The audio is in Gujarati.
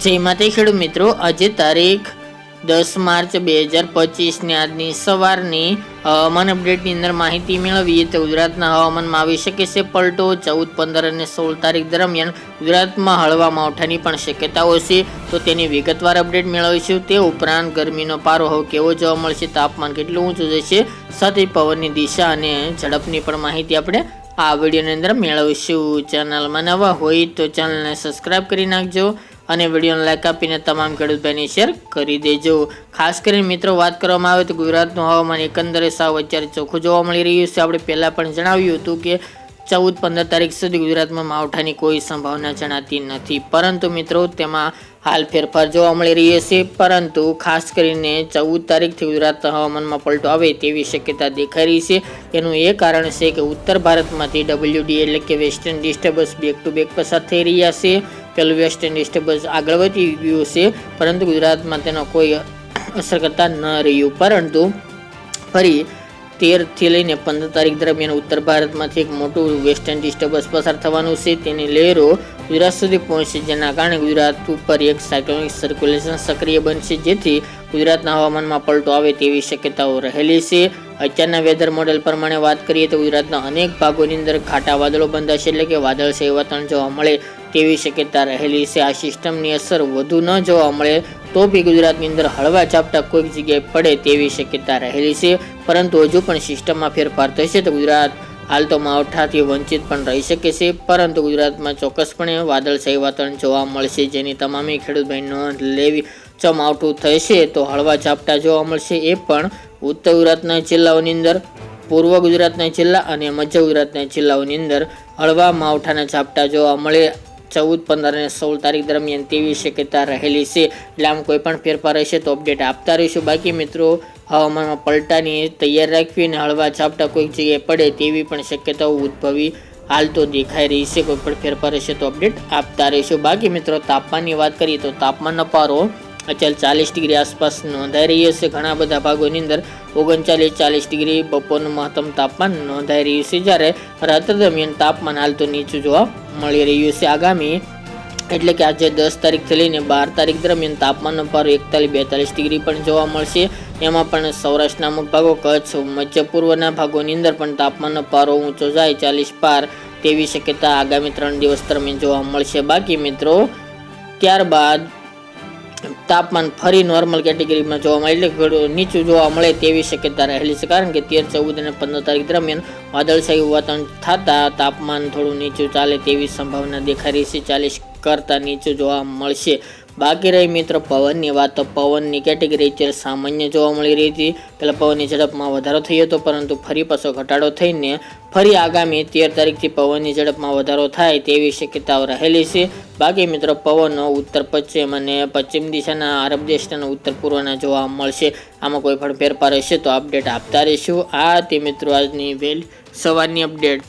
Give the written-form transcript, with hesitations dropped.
જય માતા ખેડૂત મિત્રો, આજે તારીખ 10 માર્ચ 2025 ની આજની સવારની હવામાન અપડેટની અંદર માહિતી મેળવીએ તો ગુજરાતના હવામાનમાં આવી શકે છે પલટો. 14, 15 અને 16 તારીખ દરમિયાન ગુજરાતમાં હળવા માવઠાની પણ શક્યતાઓ છે, તો તેની વિગતવાર અપડેટ મેળવીશું. તે ઉપરાંત ગરમીનો પારો હવે કેવો જોવા મળશે, તાપમાન કેટલું ઊંચું જશે, સાથે પવનની દિશા અને ઝડપની પણ માહિતી આપણે આ વિડીયોની અંદર મેળવીશું. ચેનલમાં નવા હોય તો ચેનલને સબસ્ક્રાઈબ કરી નાખજો અને વિડીયોને લાઈક આપીને તમામ ખેડૂત ભાઈને શેર કરી દેજો. ખાસ કરીને મિત્રો વાત કરવામાં આવે તો ગુજરાતનું હવામાન એકંદરે સાવ અત્યારે ચોખ્ખું જોવા મળી રહ્યું છે. આપણે પહેલાં પણ જણાવ્યું હતું કે 14-15 તારીખ સુધી ગુજરાતમાં માવઠાની કોઈ સંભાવના જણાતી નથી, પરંતુ મિત્રો તેમાં હાલ ફેરફાર જોવા મળી રહ્યો છે. પરંતુ ખાસ કરીને 14 તારીખથી ગુજરાતના હવામાનમાં પલટો આવે તેવી શક્યતા દેખાઈ રહી છે. એનું એ કારણ છે કે ઉત્તર ભારતમાંથી WD એટલે કે western disturbance back to back પસાર થઈ રહ્યા છે. પેલું વેસ્ટર્ન ડિસ્ટર્બન્સ આગળ વધી ગયું છે, પરંતુ ગુજરાતમાં તેનો કોઈ અસર કરતા ન રહ્યું. પરંતુ ફરી 13 થી લઈને 15 તારીખ દરમિયાન ઉત્તર ભારતમાંથી એક મોટું વેસ્ટર્ન ડિસ્ટર્બન્સ પસાર થવાનું છે. તેની લહેરો ગુજરાત સુધી પહોંચશે, જેના કારણે ગુજરાત ઉપર એક સાયક્લોનિક સર્ક્યુલેશન સક્રિય બનશે, જેથી ગુજરાતના હવામાનમાં પલટો આવે તેવી શક્યતાઓ રહેલી છે. અત્યારના વેધર મોડેલ પ્રમાણે વાત કરીએ તો ગુજરાતના અનેક ભાગોની અંદર ખાટા વાદળો બંધાશે, એટલે કે વાદળછાયું વાતાવરણ જોવા મળે તેવી શક્યતા રહેલી છે. આ સિસ્ટમની અસર વધુ ન જોવા મળે તો બી ગુજરાતની અંદર હળવા ઝાપટા કોઈક જગ્યાએ પડે તેવી શક્યતા રહેલી છે. પરંતુ હજુ પણ સિસ્ટમમાં ફેરફાર થશે તો ગુજરાત હાલ તો માવઠાથી વંચિત પણ રહી શકે છે, પરંતુ ગુજરાતમાં ચોક્કસપણે વાદળછાયું વાતાવરણ જોવા મળશે, જેની તમામે ખેડૂત ભાઈ નોંધ લેવી. જો માવઠું થશે તો હળવા ઝાપટા જોવા મળશે, એ પણ ઉત્તર ગુજરાતના જિલ્લાઓની અંદર, પૂર્વ ગુજરાતના જિલ્લા અને મધ્ય ગુજરાતના જિલ્લાઓની અંદર હળવા માવઠાના ઝાપટા જોવા મળે 14, 15 અને 16 તારીખ દરમિયાન તેવી શક્યતા રહેલી છે. એટલે આમ કોઈ પણ ફેરફાર હશે તો અપડેટ આપતા રહીશું. બાકી મિત્રો હવામાનમાં પલટાની તૈયાર રાખવી અને હળવા ઝાપટા કોઈક જગ્યાએ પડે તેવી પણ શક્યતાઓ ઉદ્ભવી હાલ તો દેખાઈ રહી છે. કોઈ પણ ફેરફાર હશે તો અપડેટ આપતા રહીશું. બાકી મિત્રો તાપમાનની વાત કરીએ તો તાપમાનનો પારો અત્યારે 40 ડિગ્રી આસપાસ નોંધાઈ રહ્યો છે. ઘણા બધા ભાગોની અંદર 39-40 ડિગ્રી બપોરનું મહત્તમ તાપમાન નોંધાઈ રહ્યું છે, જ્યારે રાત્રે દરમિયાન તાપમાન હાલ તો નીચું જોવા મળી રહ્યું છે. આગામી એટલે કે આજે 10 તારીખથી લઈને 12 તારીખ દરમિયાન તાપમાનનો પારો 41-42 ડિગ્રી પણ જોવા મળશે. એમાં પણ સૌરાષ્ટ્રના અમુક ભાગો, કચ્છ, મધ્ય પૂર્વના ભાગોની અંદર પણ તાપમાનનો પારો ઊંચો જાય 40 પાર તેવી શક્યતા આગામી 3 દિવસ દરમિયાન જોવા મળશે. બાકી મિત્રો ત્યારબાદ તાપમાન ફરી નોર્મલ કેટેગરીમાં જોવા મળે, એટલે નીચું જોવા મળે તેવી શક્યતા રહેલી છે, કારણ કે 13, 14 અને 15 તારીખ દરમિયાન વાદળછાયું વાતાવરણ થતાં તાપમાન થોડું નીચું ચાલે તેવી સંભાવના દેખાઈ રહી છે, 40 કરતાં નીચું જોવા મળશે. બાકી રહી મિત્રો પવનની વાત, તો પવનની કેટેગરી અત્યારે સામાન્ય જોવા મળી રહી હતી. પહેલાં પવનની ઝડપમાં વધારો થયો હતો, પરંતુ ફરી પાછો ઘટાડો થઈને ફરી આગામી 13 તારીખથી પવનની ઝડપમાં વધારો થાય તેવી શક્યતાઓ રહેલી છે. બાકી મિત્રો પવનો ઉત્તર પશ્ચિમ અને પશ્ચિમ દિશાના અરબ દેશના ઉત્તર પૂર્વના જોવા મળશે. આમાં કોઈ પણ ફેરફાર હશે તો અપડેટ આપતા રહીશું. આ તે મિત્રો આજની સવારની અપડેટ.